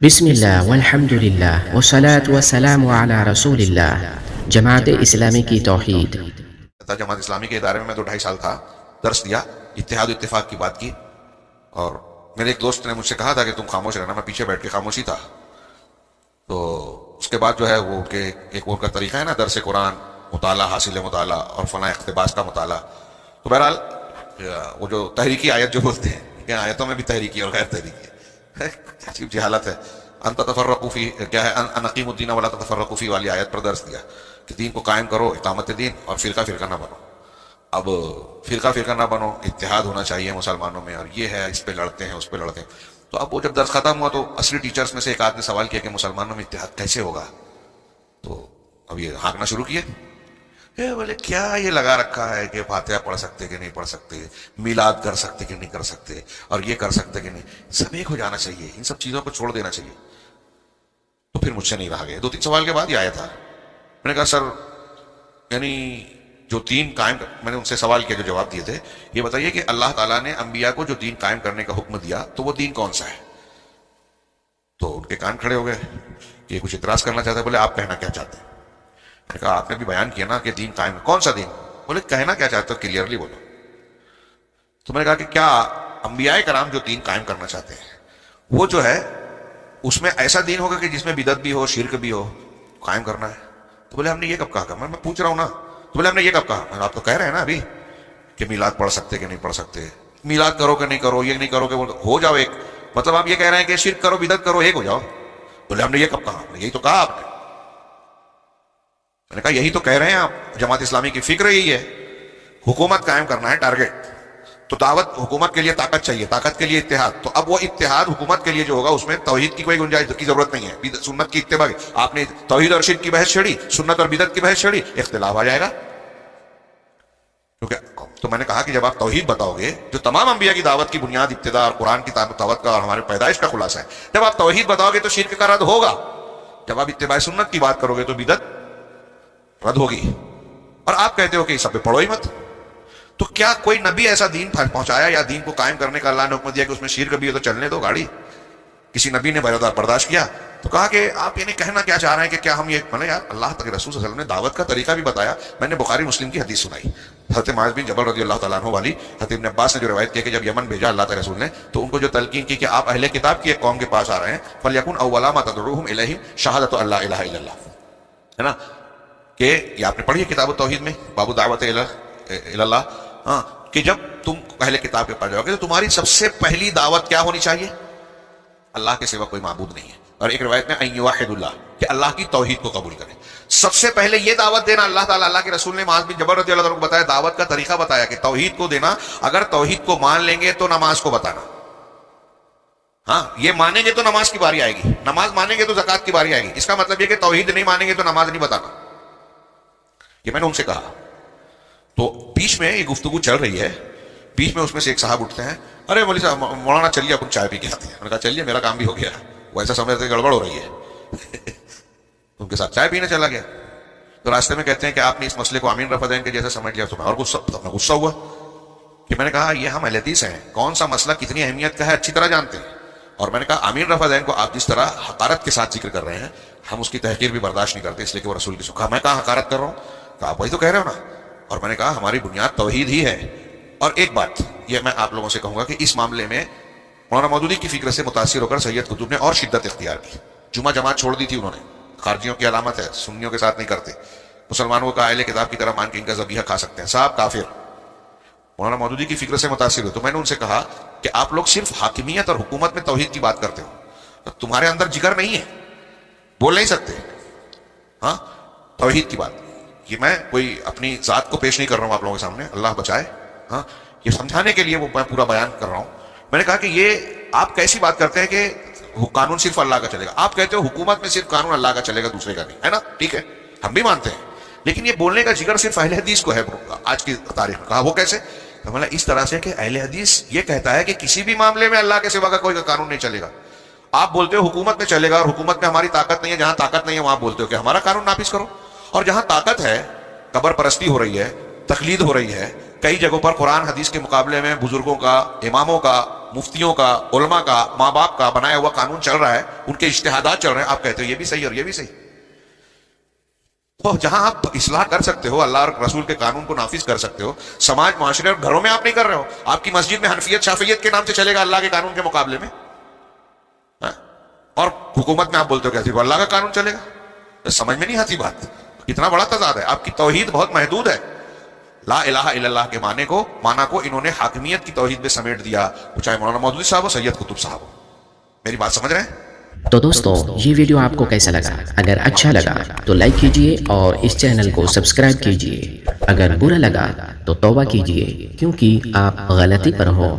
بسم اللہ والحمد للہ والصلاة والسلام علی رسول اللہ۔ جماعت اسلامی کی توحید۔ جماعت اسلامی کے ادارے میں 2.5 سال تھا، درس دیا، اتحاد و اتفاق کی بات کی، اور میرے ایک دوست نے مجھ سے کہا تھا کہ تم خاموش رہنا، میں پیچھے بیٹھ کے خاموشی تھا۔ تو اس کے بعد جو ہے وہ کہ ایک وہ کا طریقہ ہے نا، درس قرآن، مطالعہ، حاصل مطالعہ اور فلاں اقتباس کا مطالعہ۔ تو بہرحال وہ جو تحریکی آیت جو بولتے ہیں کہ آیتوں میں بھی تحریکی اور غیر تحریکی ہے، عجیب جہالت ہے۔ ان تتفرقوا فی کیا ہے، ان اقیموا الدین ولا تتفرقوا فی والی آیت پر درس دیا کہ دین کو قائم کرو، اقامت دین، اور فرقہ فرقہ نہ بنو۔ اب فرقہ فرقہ نہ بنو، اتحاد ہونا چاہیے مسلمانوں میں، اور یہ ہے اس پہ لڑتے ہیں اس پہ لڑتے ہیں۔ تو اب وہ جب درس ختم ہوا تو اصلی ٹیچرز میں سے ایک آدمی نے سوال کیا کہ مسلمانوں میں اتحاد کیسے ہوگا؟ تو اب یہ ہانکنا شروع کیے، بولے کیا یہ لگا رکھا ہے کہ فاتحہ پڑھ سکتے کہ نہیں پڑھ سکتے، میلاد کر سکتے کہ نہیں کر سکتے، اور یہ کر سکتے کہ نہیں، سب ایک ہو جانا چاہیے، ان سب چیزوں کو چھوڑ دینا چاہیے۔ تو پھر مجھ سے نہیں رہا گیا، 2-3 سوال کے بعد یہ آیا تھا۔ میں نے کہا سر، یعنی جو دین قائم میں نے ان سے سوال کیا، جو جواب دیے تھے، یہ بتائیے کہ اللہ تعالیٰ نے انبیاء کو جو دین قائم کرنے کا حکم دیا تو وہ دین کون سا ہے؟ تو ان کے کان کھڑے ہو گئے کہ کچھ اعتراض کرنا چاہتے ہیں۔ بولے آپ کہنا کیا چاہتے ہیں؟ میں نے کہا آپ نے بھی بیان کیا نا کہ دین قائم ہے، کون سا دین؟ بولے کہنا کیا چاہتے ہو، کلیئرلی بولو۔ تو میں نے کہا کہ کیا انبیاء کرام جو دین قائم کرنا چاہتے ہیں وہ جو ہے اس میں ایسا دین ہوگا کہ جس میں بدعت بھی ہو، شرک بھی ہو، قائم کرنا ہے؟ تو بولے ہم نے یہ کب کہا؟ میں پوچھ رہا ہوں نا۔ تو بولے ہم نے یہ کب کہا؟ آپ تو کہہ رہے ہیں نا ابھی کہ میلاد پڑھ سکتے کہ نہیں پڑھ سکتے، میلاد کرو کہ نہیں کرو، یہ نہیں کرو کہ ہو جاؤ ایک، مطلب آپ یہ کہہ رہے ہیں کہ شرک کرو، بدعت کرو، ایک ہو جاؤ۔ بولے ہم نے یہ کب کہا؟ یہی تو کہا آپ نے۔ میں نے کہا یہی تو کہہ رہے ہیں آپ، جماعت اسلامی کی فکر یہی ہے، حکومت قائم کرنا ہے، ٹارگٹ۔ تو دعوت حکومت کے لیے طاقت چاہیے، طاقت کے لیے اتحاد۔ تو اب وہ اتحاد حکومت کے لیے جو ہوگا اس میں توحید کی کوئی گنجائش کی ضرورت نہیں ہے، سنت کی اتباع۔ آپ نے توحید اور شرک کی بحث چھڑی، سنت اور بدعت کی بحث چھڑی، اختلاف آ جائے گا۔ تو میں نے کہا کہ جب آپ توحید بتاؤ گے، جو تمام انبیاء کی دعوت کی بنیاد ابتدا اور قرآن کی دعوت کا اور ہمارے پیدائش کا خلاصہ ہے، جب آپ توحید بتاؤ گے تو شرک کا رد ہوگا، جب آپ اتباع سنت کی بات کرو گے تو بدعت رد ہوگی، اور آپ کہتے ہو کہ اس سب پہ پڑھو ہی مت۔ تو کیا کوئی نبی ایسا دین پہنچایا یا دین کو قائم کرنے کا اللہ نے حکم دیا کہ اس میں شرک بھی ہو تو چلنے دو گاڑی؟ کسی نبی نے برداشت کیا؟ تو کہا کہ آپ یعنی کہنا کیا چاہ رہے ہیں کہ کیا ہم یہ مطلب یار اللہ کے رسول صلی اللہ علیہ وسلم نے دعوت کا طریقہ بھی بتایا۔ میں نے بخاری مسلم کی حدیث سنائی، حضرت معاذ بن جبل رضی اللہ تعالیٰ عنہ والی، حضرت ابن عباس نے جو روایت کی کہ جب یمن بھیجا اللہ کے رسول نے تو ان کو جو تلقین کی کہ آپ اہل کتاب کی ایک قوم کے پاس آ رہے ہیں، فلیکن اول ما تدعوہم الیہ شہادۃ ان لا الہ الا اللہ، ہے نا، کہ یہ آپ نے پڑھی ہے کتاب التوحید میں، باب دعوت الی اللہ، ہاں، کہ جب تم اہل کتاب کے پاس جاؤ گے تو تمہاری سب سے پہلی دعوت کیا ہونی چاہیے؟ اللہ کے سوا کوئی معبود نہیں ہے، اور ایک روایت میں ان یوحد اللہ، کہ اللہ کی توحید کو قبول کریں۔ سب سے پہلے یہ دعوت دینا اللہ تعالیٰ، اللہ کے رسول نے معاذ بن جبل رضی اللہ عنہ کو بتایا، دعوت کا طریقہ بتایا کہ توحید کو دینا، اگر توحید کو مان لیں گے تو نماز کو بتانا، ہاں یہ مانیں گے تو نماز کی باری آئے گی، نماز مانیں گے تو زکوٰۃ کی باری آئے گی۔ اس کا مطلب یہ کہ توحید نہیں مانیں گے تو نماز نہیں بتانا، یہ میں نے ان سے کہا۔ تو بیچ میں یہ گفتگو چل رہی ہے، بیچ میں اس میں سے ایک صاحب اٹھتے ہیں، ارے مولوی صاحب مولانا چلیے اپن چائے پی کے آتے ہیں۔ میں نے کہا چلیے، میرا کام بھی ہو گیا، وہ ایسا سمجھتے گڑبڑ ہو رہی ہے ان کے ساتھ چائے پینے چلا گیا۔ تو راستے میں کہتے ہیں کہ آپ نے اس مسئلے کو امین رفع دین کے جیسے سمجھ لیا۔ تو میں اور غصہ ہوا کہ میں نے کہا یہ ہم اہل حدیث ہیں، کون سا مسئلہ کتنی اہمیت کا ہے اچھی طرح جانتے ہیں، اور میں نے کہا امین رفع دین کو آپ جس طرح حقارت کے ساتھ ذکر کر رہے ہیں، ہم اس کی تحقیر بھی برداشت نہیں کرتے، اس لیے کہ وہ رسول کی سکھا۔ میں کہاں حقارت کر رہا ہوں؟ کہا آپ وہی تو کہہ رہے ہو نا۔ اور میں نے کہا ہماری بنیاد توحید ہی ہے۔ اور ایک بات یہ میں آپ لوگوں سے کہوں گا کہ اس معاملے میں مولانا مودودی کی فکر سے متاثر ہو کر سید قطب نے اور شدت اختیار کی۔ جمعہ جماعت چھوڑ دی تھی انہوں نے، خارجیوں کی علامت ہے، سنیوں کے ساتھ نہیں کرتے، مسلمانوں کا اہل کتاب کی طرح مان کے ان کا ذبیحہ کھا سکتے ہیں، صاحب کافر۔ مولانا مودودی کی فکر سے متاثر ہوئے تو میں نے ان سے کہا کہ آپ لوگ صرف حاکمیت اور حکومت میں توحید کی بات کرتے ہو، تمہارے اندر جگر نہیں ہے، بول نہیں سکتے ہاں توحید کی بات۔ یہ میں کوئی اپنی ذات کو پیش نہیں کر رہا ہوں آپ لوگوں کے سامنے، اللہ بچائے، ہاں یہ سمجھانے کے لیے وہ میں پورا بیان کر رہا ہوں۔ میں نے کہا کہ یہ آپ کیسی بات کرتے ہیں کہ قانون صرف اللہ کا چلے گا؟ آپ کہتے ہو حکومت میں صرف قانون اللہ کا چلے گا، دوسرے کا نہیں، ہے نا، ٹھیک ہے ہم بھی مانتے ہیں، لیکن یہ بولنے کا جگر صرف اہل حدیث کو ہے آج کی تاریخ میں۔ کہا وہ کیسے؟ مطلب اس طرح سے کہ اہل حدیث یہ کہتا ہے کہ کسی بھی معاملے میں اللہ کے سوا کا کوئی قانون نہیں چلے گا۔ آپ بولتے ہو حکومت میں چلے گا، اور حکومت میں ہماری طاقت نہیں ہے، جہاں طاقت نہیں ہے وہاں بولتے ہو کہ ہمارا قانون نافذ کرو، اور جہاں طاقت ہے، قبر پرستی ہو رہی ہے، تقلید ہو رہی ہے، کئی جگہوں پر قرآن حدیث کے مقابلے میں بزرگوں کا، اماموں کا، مفتیوں کا، علماء کا، ماں باپ کا بنایا ہوا قانون چل رہا ہے، ان کے اجتہادات چل رہے ہیں، آپ کہتے ہو یہ بھی صحیح اور یہ بھی صحیح. تو جہاں آپ اصلاح کر سکتے ہو، اللہ اور رسول کے قانون کو نافذ کر سکتے ہو، سماج معاشرے اور گھروں میں آپ نہیں کر رہے ہو. آپ کی مسجد میں حنفیت شافعیت کے نام سے چلے گا اللہ کے قانون کے مقابلے میں، اور حکومت میں آپ بولتے ہو کہ اللہ کا قانون چلے گا. سمجھ میں نہیں آتی بات، کتنا بڑا تضاد ہے. آپ کی توحید بہت محدود ہے. لا الہ الا اللہ کے معنی کو انہوں نے حاکمیت کی توحید میں سمیٹ دیا، وہ چاہے مولانا مودودی صاحب ہو، سید قطب صاحب ہو. میری بات سمجھ رہے ہیں؟ تو دوستو یہ ویڈیو آپ کو کیسا لگا؟ اگر اچھا لگا تو لائک کیجئے اور اس چینل کو سبسکرائب کیجئے. اگر برا لگا تو توبہ کیجئے، کیونکہ آپ غلطی پر ہو.